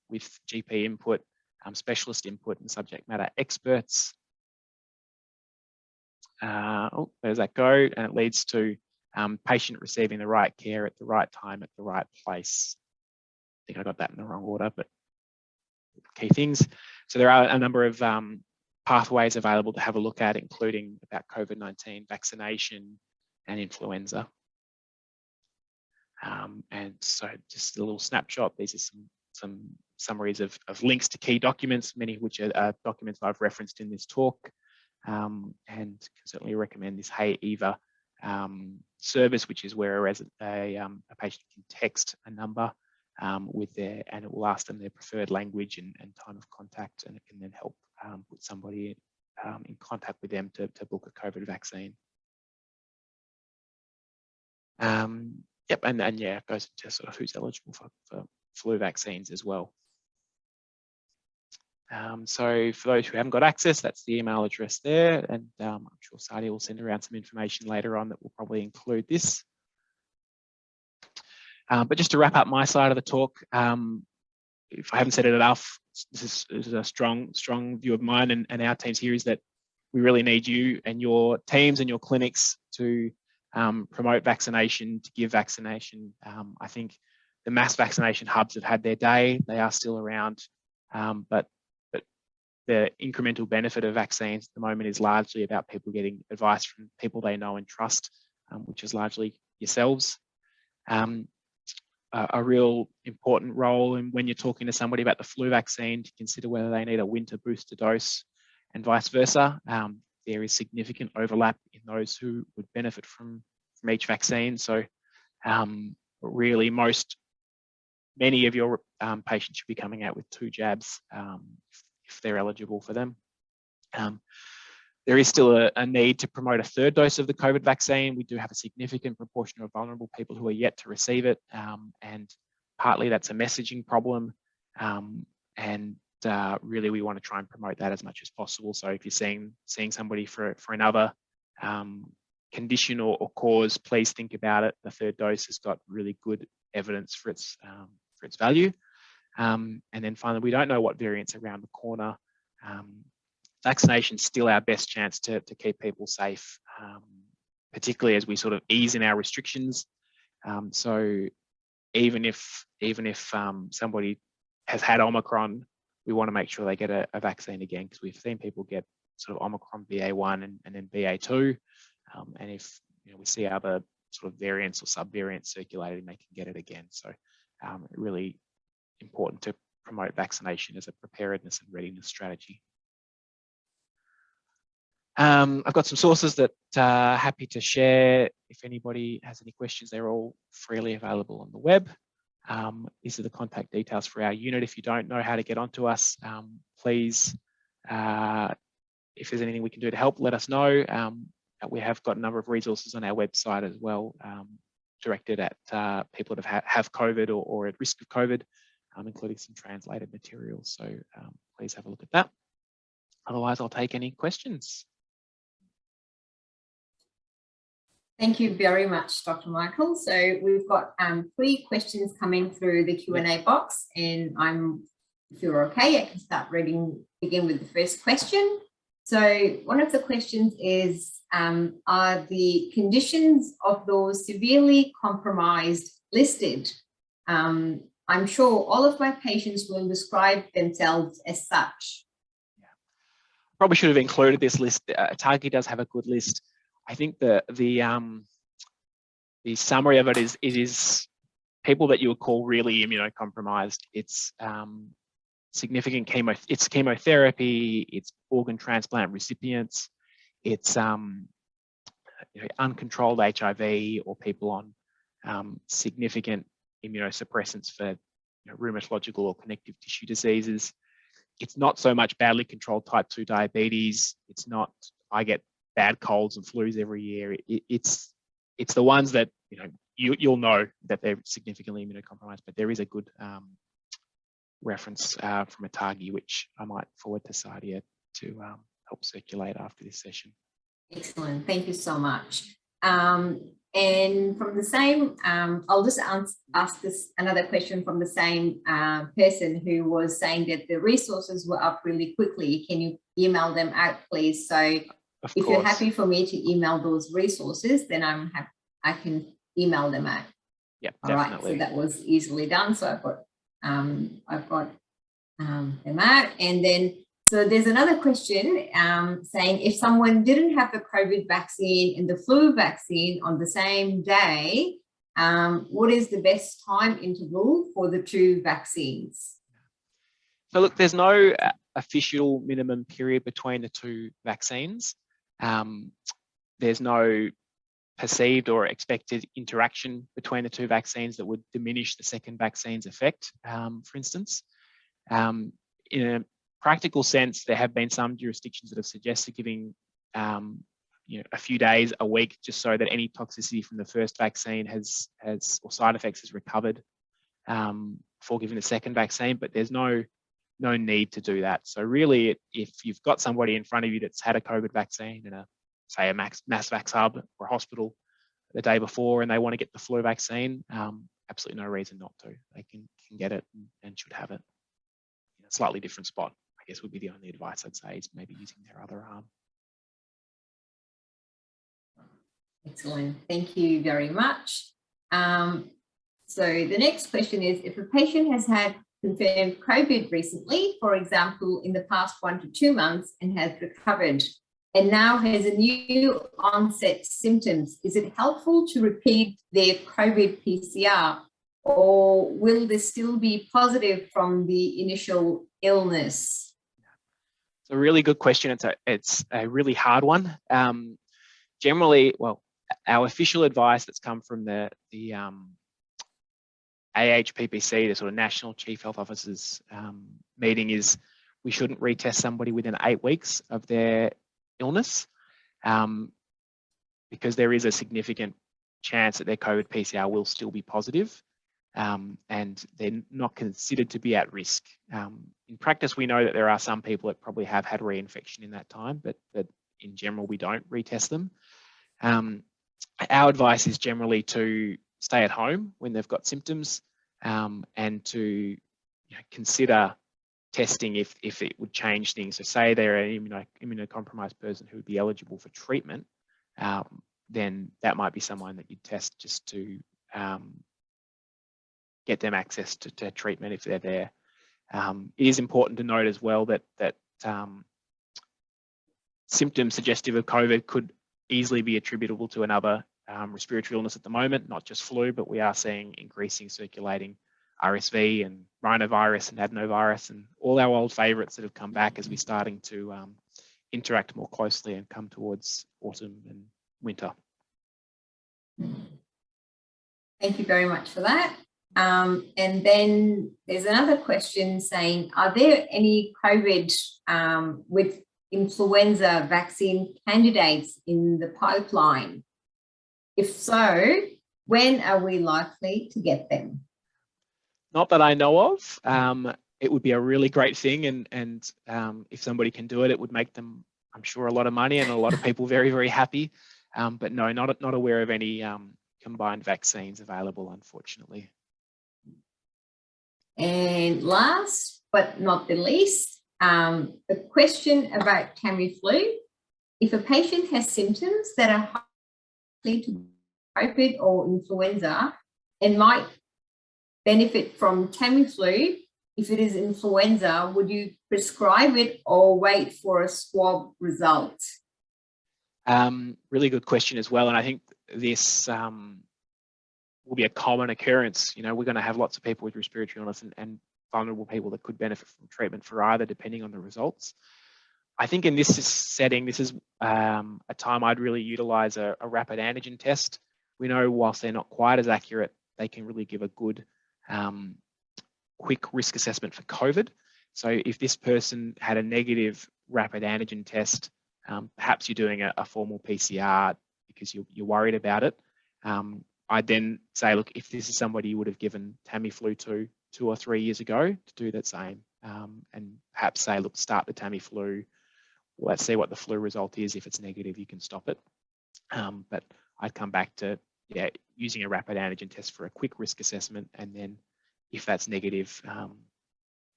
with GP input, specialist input, and subject matter experts. There's that go, and it leads to patient receiving the right care at the right time at the right place. I think I got that in the wrong order, but key things. So there are a number of pathways available to have a look at, including about COVID-19, vaccination, and influenza. And so just a little snapshot. These are some summaries of links to key documents, many of which are documents I've referenced in this talk, and can certainly recommend this Hey Eva service, which is where a patient can text a number and it will ask them their preferred language and time of contact, and it can then help put somebody in contact with them to book a COVID vaccine. Yep, and yeah, it goes into sort of who's eligible for flu vaccines as well. So for those who haven't got access, that's the email address there, and I'm sure Sadia will send around some information later on that will probably include this. But just to wrap up my side of the talk, if I haven't said it enough, this is a strong view of mine and our teams here, is that we really need you and your teams and your clinics to promote vaccination, to give vaccination. I think the mass vaccination hubs have had their day. They are still around, but the incremental benefit of vaccines at the moment is largely about people getting advice from people they know and trust, which is largely yourselves. A real important role in when you're talking to somebody about the flu vaccine, to consider whether they need a winter booster dose and vice versa. There is significant overlap in those who would benefit from each vaccine. So really many of your patients should be coming out with 2 jabs if they're eligible for them. There is still a need to promote a 3rd dose of the COVID vaccine. We do have a significant proportion of vulnerable people who are yet to receive it, and partly that's a messaging problem, and really we want to try and promote that as much as possible. So if you're seeing somebody for another condition or cause, please think about it. The 3rd dose has got really good evidence for its value. And then finally, we don't know what variants are around the corner. Vaccination is still our best chance to keep people safe, particularly as we sort of ease in our restrictions. So even if somebody has had Omicron, we want to make sure they get a vaccine again, because we've seen people get sort of Omicron BA1 and then BA2, and if we see other sort of variants or subvariants circulating, they can get it again. So really important to promote vaccination as a preparedness and readiness strategy. I've got some sources that happy to share. If anybody has any questions, they're all freely available on the web. These are the contact details for our unit. If you don't know how to get onto us, please, if there's anything we can do to help, let us know. We have got a number of resources on our website as well, directed at people that have COVID or at risk of COVID, including some translated materials. So please have a look at that. Otherwise, I'll take any questions. Thank you very much, Dr. Michael. So we've got 3 questions coming through the Q&A box, and if you're okay, I can begin with the first question. So one of the questions is, are the conditions of those severely compromised listed? I'm sure all of my patients will describe themselves as such. Yeah. Probably should have included this list. Targi does have a good list. I think the summary of it is people that you would call really immunocompromised. It's significant chemotherapy, it's organ transplant recipients, it's uncontrolled HIV, or people on significant immunosuppressants for rheumatological or connective tissue diseases. It's not so much badly controlled type 2 diabetes. It's not, I get bad colds and flus every year. It's the ones that you'll know that they're significantly immunocompromised. But there is a good reference from a Targi, which I might forward to Sadia to help circulate after this session. Excellent, thank you so much. And from the same, I'll just ask this another question from the same person who was saying that the resources were up really quickly. Can you email them out, please? So if you're happy for me to email those resources, then I can email them out. Yeah, all definitely. right. So that was easily done. So I've got them out, and then. So there's another question saying, if someone didn't have the COVID vaccine and the flu vaccine on the same day, what is the best time interval for the 2 vaccines? So look, there's no official minimum period between the 2 vaccines. There's no perceived or expected interaction between the two vaccines that would diminish the second vaccine's effect, for instance. In a practical sense, there have been some jurisdictions that have suggested giving a few days, a week, just so that any toxicity from the first vaccine has or side effects has recovered before giving the second vaccine, but there's no need to do that. So really, if you've got somebody in front of you that's had a COVID vaccine in say a mass vax hub or hospital the day before and they want to get the flu vaccine, absolutely no reason not to. They can get it and should have it. In a slightly different spot, I guess, would be the only advice I'd say, is maybe using their other arm. Excellent. Thank you very much. So the next question is, if a patient has had confirmed COVID recently, for example, in the past 1 to 2 months, and has recovered and now has a new onset symptoms, is it helpful to repeat their COVID PCR, or will this still be positive from the initial illness? It's a really good question. It's a really hard one. Generally, well, our official advice that's come from the AHPPC, the sort of National Chief Health Officers meeting, is we shouldn't retest somebody within 8 weeks of their illness, because there is a significant chance that their COVID PCR will still be positive, and they're not considered to be at risk. In practice, we know that there are some people that probably have had reinfection in that time, but in general, we don't retest them. Our advice is generally to stay at home when they've got symptoms, and to consider testing if it would change things. So say they're an immunocompromised person who would be eligible for treatment, then that might be someone that you'd test just to get them access to treatment if they're there. It is important to note as well that symptoms suggestive of COVID could easily be attributable to another respiratory illness at the moment, not just flu, but we are seeing increasing circulating RSV and rhinovirus and adenovirus and all our old favourites that have come back as we're starting to interact more closely and come towards autumn and winter. Thank you very much for that. And then there's another question saying, are there any COVID with influenza vaccine candidates in the pipeline? If so, when are we likely to get them? Not that I know of. It would be a really great thing, and if somebody can do it, it would make them, I'm sure, a lot of money and a lot of people very, very happy. But no, not aware of any combined vaccines available, unfortunately. And last but not the least, the question about Tamiflu. If a patient has symptoms that are likely to COVID or influenza and might benefit from Tamiflu, if it is influenza, would you prescribe it or wait for a swab result? Really good question as well. And I think this will be a common occurrence. We're going to have lots of people with respiratory illness and vulnerable people that could benefit from treatment for either, depending on the results. I think in this setting, this is a time I'd really utilize a rapid antigen test. We know whilst they're not quite as accurate, they can really give a good quick risk assessment for COVID. So if this person had a negative rapid antigen test, perhaps you're doing a formal PCR because you're worried about it. I'd then say, look, if this is somebody you would have given Tamiflu to 2 or 3 years ago, to do that same, and perhaps say, look, start the Tamiflu. Let's see what the flu result is. If it's negative, you can stop it. But I'd come back to using a rapid antigen test for a quick risk assessment, and then if that's negative,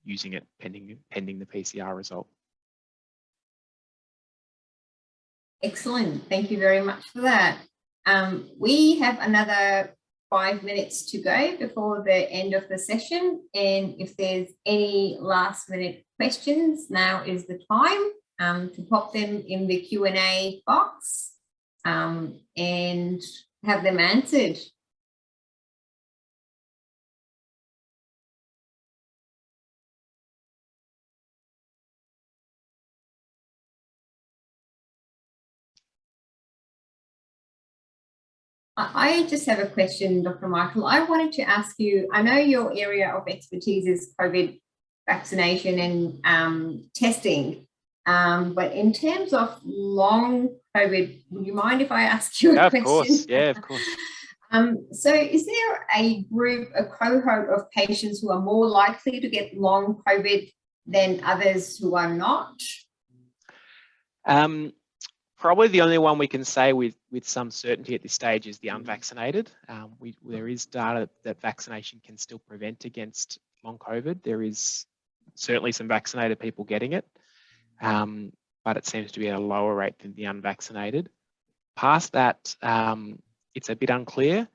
using it pending the PCR result. Excellent. Thank you very much for that. We have another 5 minutes to go before the end of the session. And if there's any last minute questions, now is the time to pop them in the Q&A box and have them answered. I just have a question, Dr. Michael. I wanted to ask you, I know your area of expertise is COVID vaccination and testing, but in terms of long COVID, would you mind if I ask you a question? Of course. Yeah, of course. So is there a group, a cohort of patients who are more likely to get long COVID than others who are not? Probably the only one we can say with some certainty at this stage is the unvaccinated. There is data that vaccination can still prevent against long COVID. There is certainly some vaccinated people getting it, but it seems to be at a lower rate than the unvaccinated. Past that, it's a bit unclear.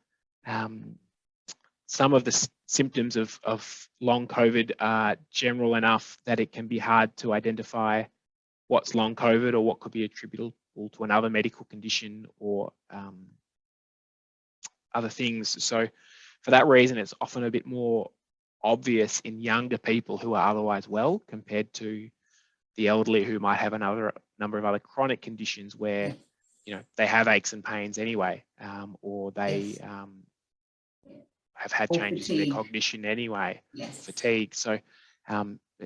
Some of the symptoms of long COVID are general enough that it can be hard to identify what's long COVID or what could be attributable to another medical condition or other things. So for that reason, it's often a bit more obvious in younger people who are otherwise well compared to the elderly who might have another number of other chronic conditions where, you know, they have aches and pains anyway, or they have had changes in their cognition anyway, fatigue. So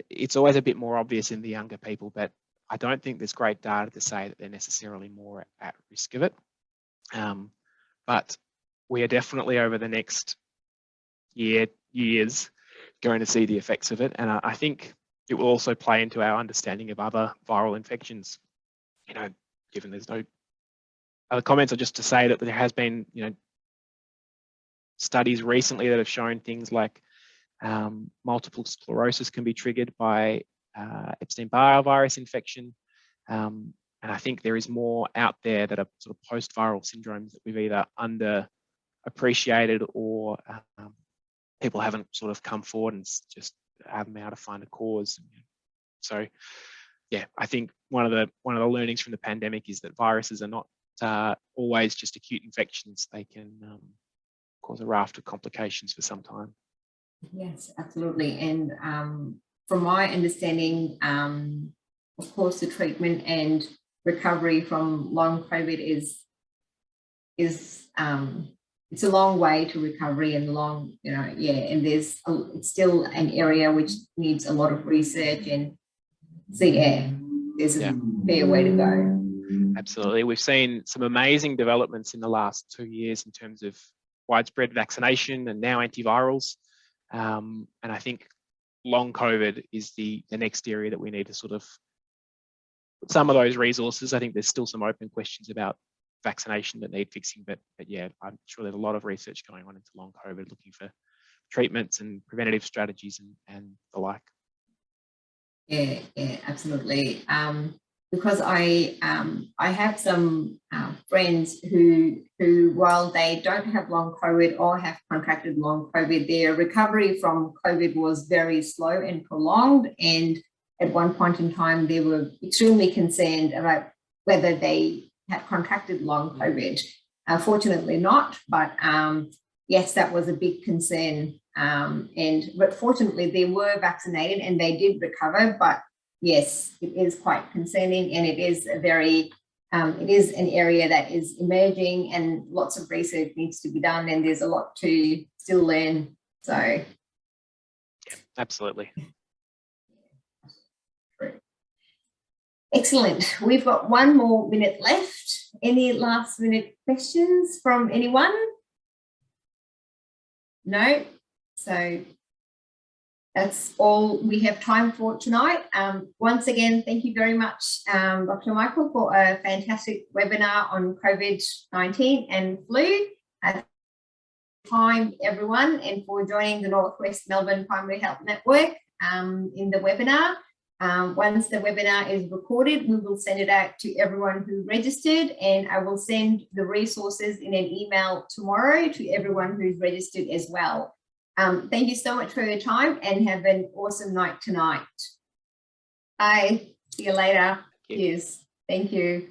it's always a bit more obvious in the younger people, but I don't think there's great data to say that they're necessarily more at risk of it. But we are definitely over the next years going to see the effects of it. And I think it will also play into our understanding of other viral infections. You know, given there's no other comments, or just to say that there has been, you know, studies recently that have shown things like multiple sclerosis can be triggered by Epstein-Barr virus infection. And I think there is more out there that are sort of post-viral syndromes that we've either underappreciated or people haven't sort of come forward and just haven't been able to find a cause. So yeah, I think one of the learnings from the pandemic is that viruses are not always just acute infections. They can cause a raft of complications for some time. Yes, absolutely. And from my understanding, of course, the treatment and recovery from long COVID is it's a long way to recovery and long, you know, and it's still an area which needs a lot of research, and so there's a fair way to go. Absolutely. We've seen some amazing developments in the last 2 years in terms of widespread vaccination and now antivirals. And I think long COVID is the next area that we need to sort of put some of those resources. I think there's still some open questions about vaccination that need fixing, but yeah, I'm sure there's a lot of research going on into long COVID, looking for treatments and preventative strategies and the like. Yeah, absolutely. Because I have some friends who while they don't have long COVID or have contracted long COVID, their recovery from COVID was very slow and prolonged. And at one point in time, they were extremely concerned about whether they had contracted long COVID. Fortunately not, but yes, that was a big concern. But fortunately, they were vaccinated and they did recover. But yes, it is quite concerning, and it is a very, it is an area that is emerging, and lots of research needs to be done, and there's a lot to still learn. So, yeah, absolutely. Excellent. We've got 1 more minute left. Any last minute questions from anyone? No? So that's all we have time for tonight. Once again, thank you very much, Dr. Michael, for a fantastic webinar on COVID-19 and flu. Time, everyone, and for joining the Northwest Melbourne Primary Health Network in the webinar. Once the webinar is recorded, we will send it out to everyone who registered, and I will send the resources in an email tomorrow to everyone who's registered as well. Thank you so much for your time, and have an awesome night tonight. Bye. See you later. Cheers. Thank you.